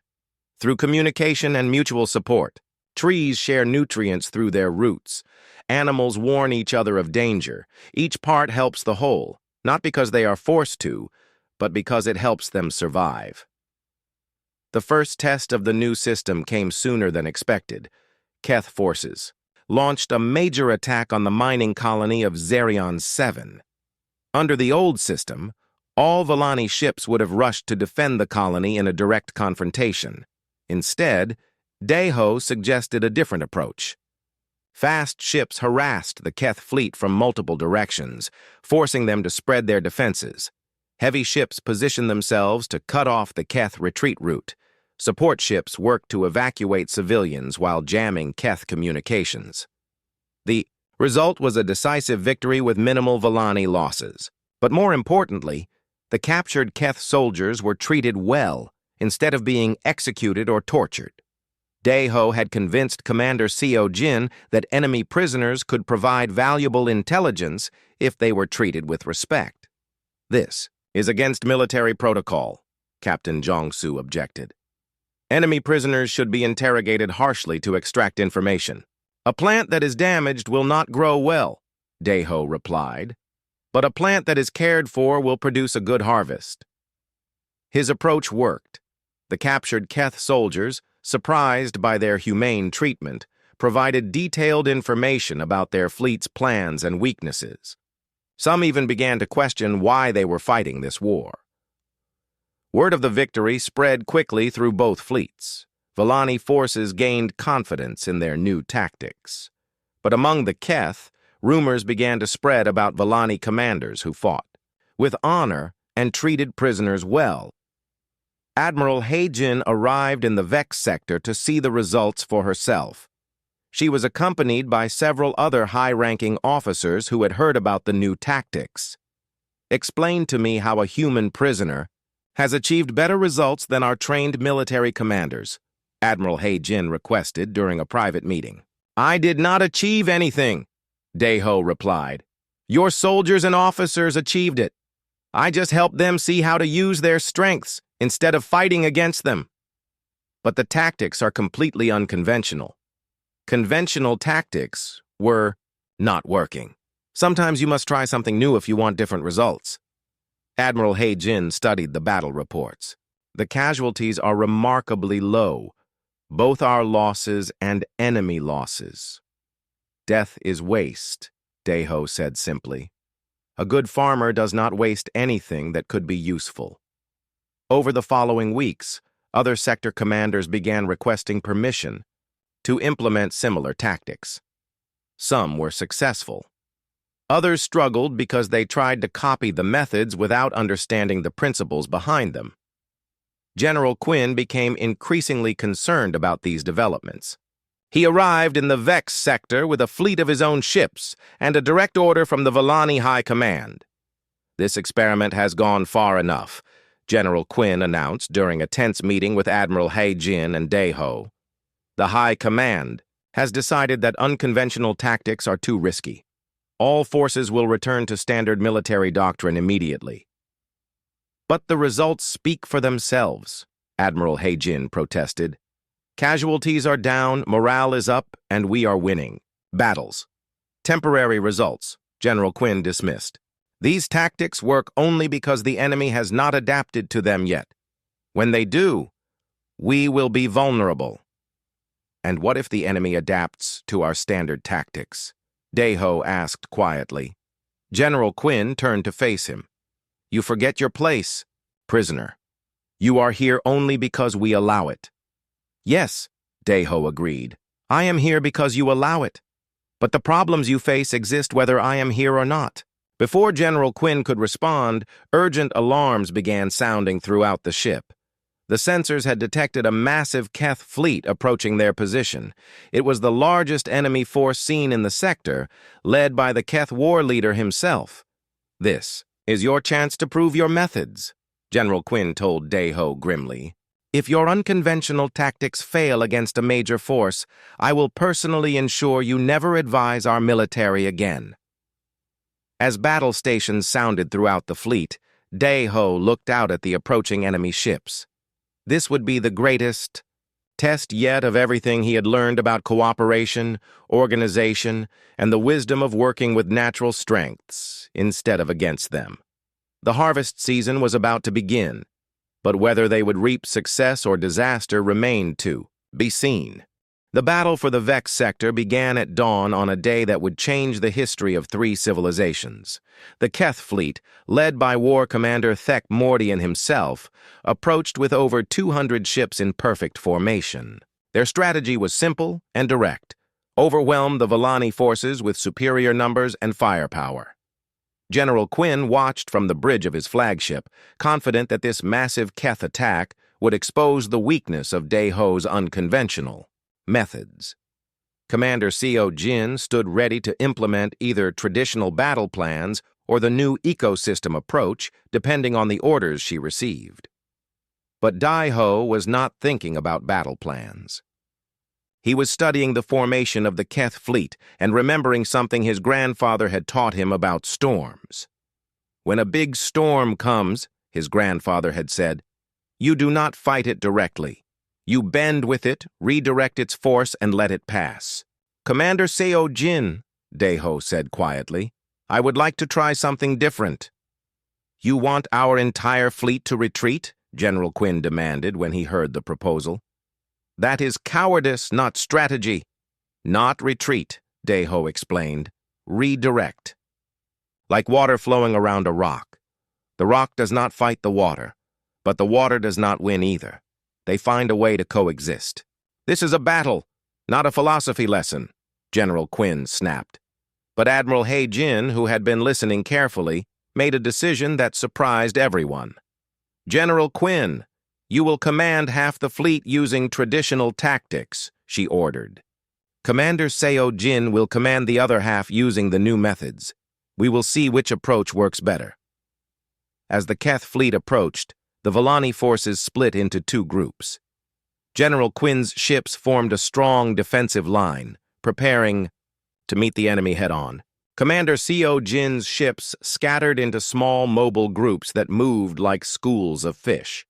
Through communication and mutual support. Trees share nutrients through their roots. Animals warn each other of danger. Each part helps the whole, not because they are forced to, but because it helps them survive. The first test of the new system came sooner than expected. Keth forces launched a major attack on the mining colony of Zerion 7. Under the old system, all Volani ships would have rushed to defend the colony in a direct confrontation. Instead, Dae-ho suggested a different approach. Fast ships harassed the Keth fleet from multiple directions, forcing them to spread their defenses. Heavy ships positioned themselves to cut off the Keth retreat route. Support ships worked to evacuate civilians while jamming Keth communications. The result was a decisive victory with minimal Volani losses. But more importantly, the captured Keth soldiers were treated well instead of being executed or tortured. Dae-ho had convinced Commander Seo-jin that enemy prisoners could provide valuable intelligence if they were treated with respect. This is against military protocol, Captain Jong-soo objected. Enemy prisoners should be interrogated harshly to extract information. A plant that is damaged will not grow well, Dae-ho replied, but a plant that is cared for will produce a good harvest. His approach worked. The captured Keth soldiers, surprised by their humane treatment, provided detailed information about their fleet's plans and weaknesses. Some even began to question why they were fighting this war. Word of the victory spread quickly through both fleets. Volani forces gained confidence in their new tactics. But among the Keth, rumors began to spread about Volani commanders who fought with honor and treated prisoners well. Admiral Hae-jin arrived in the Vex sector to see the results for herself. She was accompanied by several other high-ranking officers who had heard about the new tactics. Explain to me how a human prisoner has achieved better results than our trained military commanders, Admiral Hae-jin requested during a private meeting. I did not achieve anything, Dae-ho replied. Your soldiers and officers achieved it. I just helped them see how to use their strengths instead of fighting against them. But the tactics are completely unconventional. Conventional tactics were not working. Sometimes you must try something new if you want different results. Admiral Hae-jin studied the battle reports. The casualties are remarkably low, both our losses and enemy losses. Death is waste, Dae-ho said simply. A good farmer does not waste anything that could be useful. Over the following weeks, other sector commanders began requesting permission to implement similar tactics. Some were successful. Others struggled because they tried to copy the methods without understanding the principles behind them. General Quinn became increasingly concerned about these developments. He arrived in the Vex sector with a fleet of his own ships and a direct order from the Villani High Command. "This experiment has gone far enough," General Quinn announced during a tense meeting with Admiral He Jin and Dae-ho. "The High Command has decided that unconventional tactics are too risky. All forces will return to standard military doctrine immediately." "But the results speak for themselves," Admiral He Jin protested. "Casualties are down, morale is up, and we are winning. Battles. Temporary results," General Quinn dismissed. "These tactics work only because the enemy has not adapted to them yet. When they do, we will be vulnerable." "And what if the enemy adapts to our standard tactics?" Dae-ho asked quietly. General Quinn turned to face him. "You forget your place, prisoner. You are here only because we allow it." "Yes," Dae-ho agreed. "I am here because you allow it. But the problems you face exist whether I am here or not." Before General Quinn could respond, urgent alarms began sounding throughout the ship. The sensors had detected a massive Keth fleet approaching their position. It was the largest enemy force seen in the sector, led by the Keth war leader himself. "This is your chance to prove your methods," General Quinn told Dae-ho grimly. "If your unconventional tactics fail against a major force, I will personally ensure you never advise our military again." As battle stations sounded throughout the fleet, Dae-ho looked out at the approaching enemy ships. This would be the greatest test yet of everything he had learned about cooperation, organization, and the wisdom of working with natural strengths instead of against them. The harvest season was about to begin, but whether they would reap success or disaster remained to be seen. The battle for the Vex sector began at dawn on a day that would change the history of 3 civilizations. The Keth fleet, led by War Commander Thek Mordian himself, approached with over 200 ships in perfect formation. Their strategy was simple and direct: overwhelm the Villani forces with superior numbers and firepower. General Quinn watched from the bridge of his flagship, confident that this massive Keth attack would expose the weakness of Dae-ho's unconventional methods. Commander Seo Jin stood ready to implement either traditional battle plans or the new ecosystem approach, depending on the orders she received. But Dae-ho was not thinking about battle plans. He was studying the formation of the Keth fleet and remembering something his grandfather had taught him about storms. "When a big storm comes," his grandfather had said, "you do not fight it directly. You bend with it, redirect its force, and let it pass." "Commander Seo Jin," Dae-ho said quietly, "I would like to try something different." "You want our entire fleet to retreat?" General Quinn demanded when he heard the proposal. "That is cowardice, not strategy." "Not retreat," Dae-ho explained. "Redirect. Like water flowing around a rock. The rock does not fight the water, but the water does not win either. They find a way to coexist." "This is a battle, not a philosophy lesson," General Quinn snapped. But Admiral He Jin, who had been listening carefully, made a decision that surprised everyone. "General Quinn, you will command half the fleet using traditional tactics," she ordered. "Commander Seo Jin will command the other half using the new methods. We will see which approach works better." As the Keth fleet approached, the Villani forces split into 2 groups. General Quinn's ships formed a strong defensive line, preparing to meet the enemy head-on. Commander Seo Jin's ships scattered into small mobile groups that moved like schools of fish.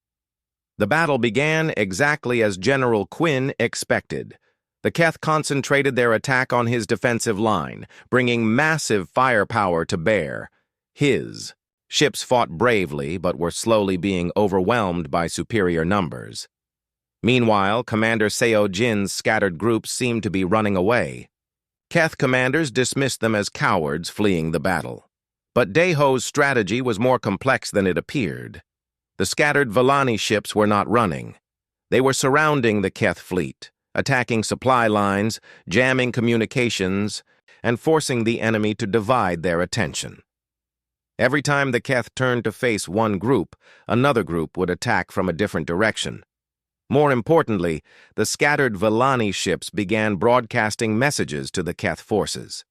The battle began exactly as General Quinn expected. The Keth concentrated their attack on his defensive line, bringing massive firepower to bear. His ships fought bravely, but were slowly being overwhelmed by superior numbers. Meanwhile, Commander Seo Jin's scattered groups seemed to be running away. Keth commanders dismissed them as cowards fleeing the battle. But Dae-ho's strategy was more complex than it appeared. The scattered Villani ships were not running. They were surrounding the Keth fleet, attacking supply lines, jamming communications, and forcing the enemy to divide their attention. Every time the Keth turned to face one group, another group would attack from a different direction. More importantly, the scattered Villani ships began broadcasting messages to the Keth forces.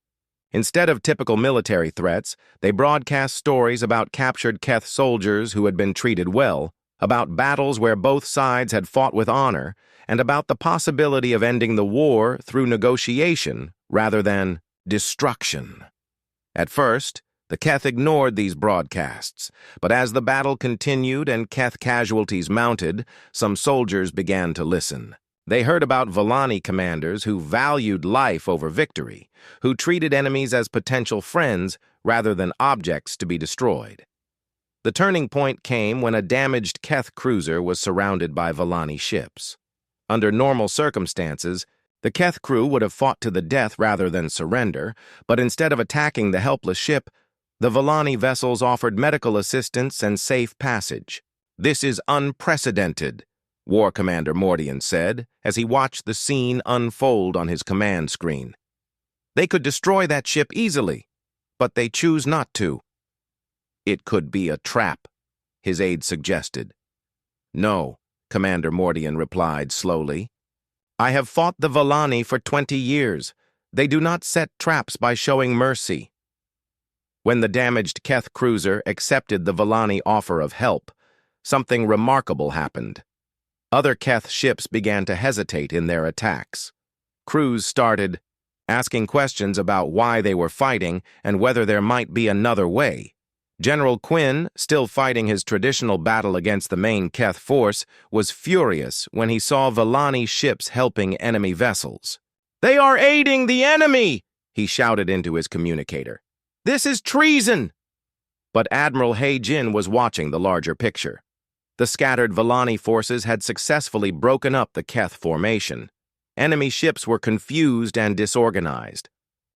Instead of typical military threats, they broadcast stories about captured Keth soldiers who had been treated well, about battles where both sides had fought with honor, and about the possibility of ending the war through negotiation rather than destruction. At first, the Keth ignored these broadcasts, but as the battle continued and Keth casualties mounted, some soldiers began to listen. They heard about Villani commanders who valued life over victory, who treated enemies as potential friends rather than objects to be destroyed. The turning point came when a damaged Keth cruiser was surrounded by Villani ships. Under normal circumstances, the Keth crew would have fought to the death rather than surrender, but instead of attacking the helpless ship, the Villani vessels offered medical assistance and safe passage. "This is unprecedented," War Commander Mordian said as he watched the scene unfold on his command screen. "They could destroy that ship easily, but they choose not to." "It could be a trap," his aide suggested. "No," Commander Mordian replied slowly. "I have fought the Villani for 20 years. They do not set traps by showing mercy." When the damaged Keth cruiser accepted the Villani offer of help, something remarkable happened. Other Keth ships began to hesitate in their attacks. Crews started asking questions about why they were fighting and whether there might be another way. General Quinn, still fighting his traditional battle against the main Keth force, was furious when he saw Villani ships helping enemy vessels. "They are aiding the enemy!" he shouted into his communicator. "This is treason!" But Admiral He-Jin was watching the larger picture. The scattered Villani forces had successfully broken up the Keth formation. Enemy ships were confused and disorganized.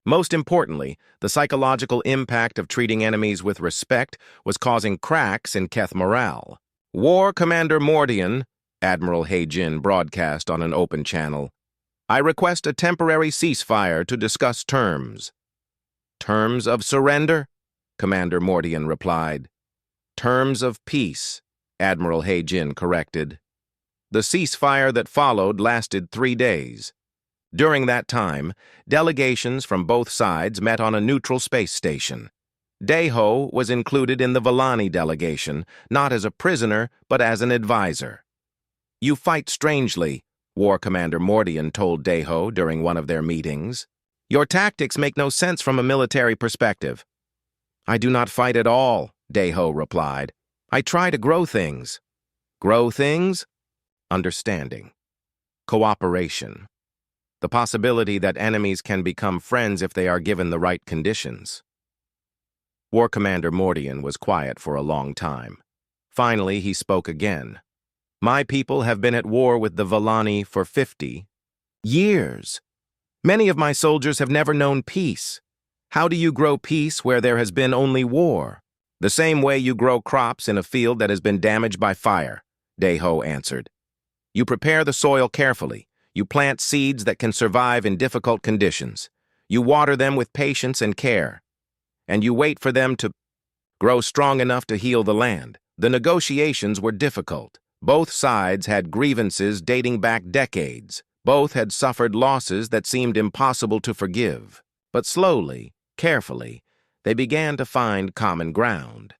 Most importantly, the psychological impact of treating enemies with respect was causing cracks in Keth morale. "War Commander Mordian," Admiral He-Jin broadcast on an open channel, "I request a temporary ceasefire to discuss terms." "Terms of surrender?" Commander Mordian replied. "Terms of peace," Admiral He-Jin corrected. The ceasefire that followed lasted 3 days. During that time, delegations from both sides met on a neutral space station. Daeho was included in the Villani delegation, not as a prisoner, but as an advisor. "You fight strangely," War Commander Mordian told Daeho during one of their meetings. "Your tactics make no sense from a military perspective." "I do not fight at all," Daeho replied. "I try to grow things." "Grow things?" Understanding. Cooperation. The possibility that enemies can become friends if they are given the right conditions. War Commander Mordian was quiet for a long time. Finally, he spoke again. "My people have been at war with the Villani for 50 years. Many of my soldiers have never known peace. How do you grow peace where there has been only war?" "The same way you grow crops in a field that has been damaged by fire," Daeho answered. "You prepare the soil carefully. You plant seeds that can survive in difficult conditions. You water them with patience and care. And you wait for them to grow strong enough to heal the land." The negotiations were difficult. Both sides had grievances dating back decades. Both had suffered losses that seemed impossible to forgive. But slowly, carefully, they began to find common ground.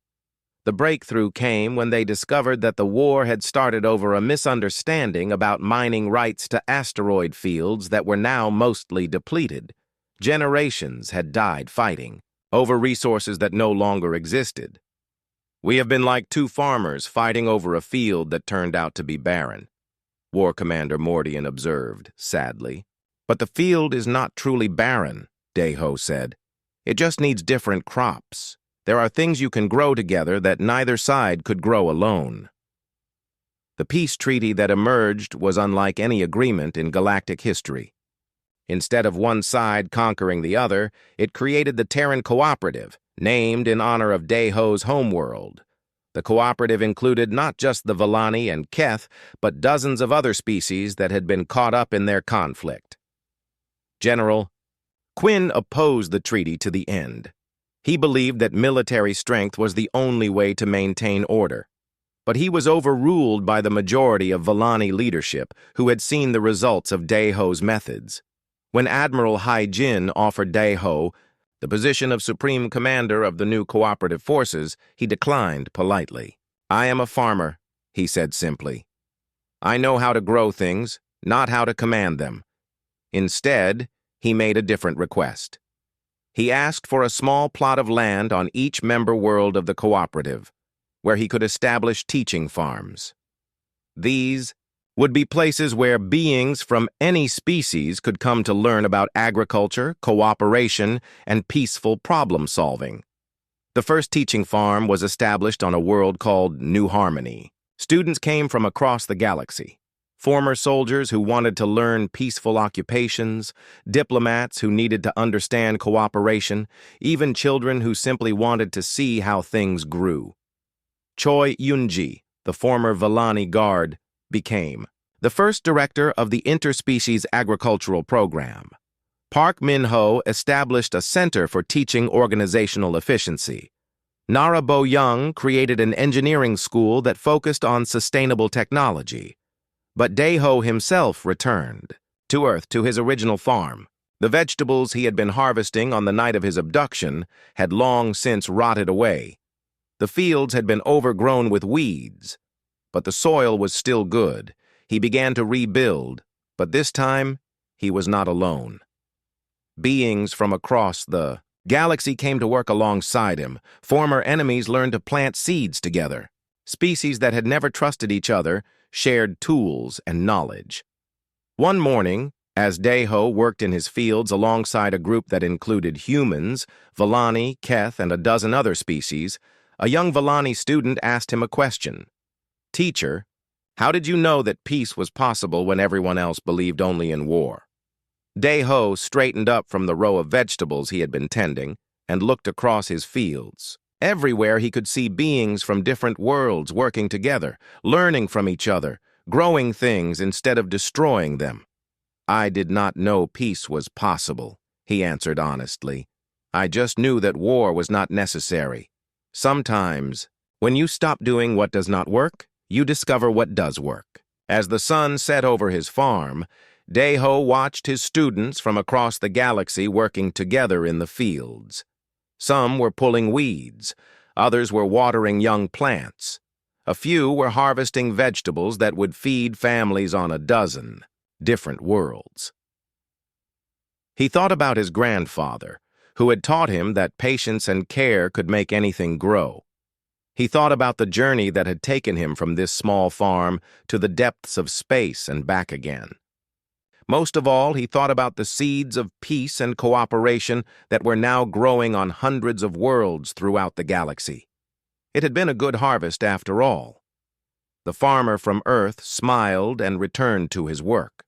The breakthrough came when they discovered that the war had started over a misunderstanding about mining rights to asteroid fields that were now mostly depleted. Generations had died fighting over resources that no longer existed. "We have been like two farmers fighting over a field that turned out to be barren," War Commander Mordian observed, sadly. "But the field is not truly barren," Daeho said. "It just needs different crops. There are things you can grow together that neither side could grow alone." The peace treaty that emerged was unlike any agreement in galactic history. Instead of one side conquering the other, it created the Terran Cooperative, named in honor of Daeho's homeworld. The cooperative included not just the Villani and Keth, but dozens of other species that had been caught up in their conflict. "General, Quinn opposed the treaty to the end. He believed that military strength was the only way to maintain order. But he was overruled by the majority of Vellani leadership, who had seen the results of Daeho's methods. When Admiral Hai Jin offered Daeho the position of Supreme Commander of the new cooperative forces, he declined politely. "I am a farmer," he said simply. "I know how to grow things, not how to command them." Instead, he made a different request. He asked for a small plot of land on each member world of the cooperative, where he could establish teaching farms. These would be places where beings from any species could come to learn about agriculture, cooperation, and peaceful problem-solving. The first teaching farm was established on a world called New Harmony. Students came from across the galaxy. Former soldiers who wanted to learn peaceful occupations, diplomats who needed to understand cooperation, even children who simply wanted to see how things grew. Choi Yunji, the former Vellani guard, became the first director of the Interspecies Agricultural Program. Park Min-ho established a center for teaching organizational efficiency. Nara Bo-young created an engineering school that focused on sustainable technology. But Daeho himself returned to Earth, to his original farm. The vegetables he had been harvesting on the night of his abduction had long since rotted away. The fields had been overgrown with weeds, but the soil was still good. He began to rebuild, but this time he was not alone. Beings from across the galaxy came to work alongside him. Former enemies learned to plant seeds together. Species that had never trusted each other shared tools and knowledge. One morning, as Daeho worked in his fields alongside a group that included humans, Vellani, Keth, and a dozen other species, a young Vellani student asked him a question. "Teacher, how did you know that peace was possible when everyone else believed only in war?" Daeho straightened up from the row of vegetables he had been tending and looked across his fields. Everywhere he could see beings from different worlds working together, learning from each other, growing things instead of destroying them. "I did not know peace was possible," he answered honestly. "I just knew that war was not necessary. Sometimes, when you stop doing what does not work, you discover what does work." As the sun set over his farm, Daeho watched his students from across the galaxy working together in the fields. Some were pulling weeds, others were watering young plants. A few were harvesting vegetables that would feed families on a dozen different worlds. He thought about his grandfather, who had taught him that patience and care could make anything grow. He thought about the journey that had taken him from this small farm to the depths of space and back again. Most of all, he thought about the seeds of peace and cooperation that were now growing on hundreds of worlds throughout the galaxy. It had been a good harvest after all. The farmer from Earth smiled and returned to his work.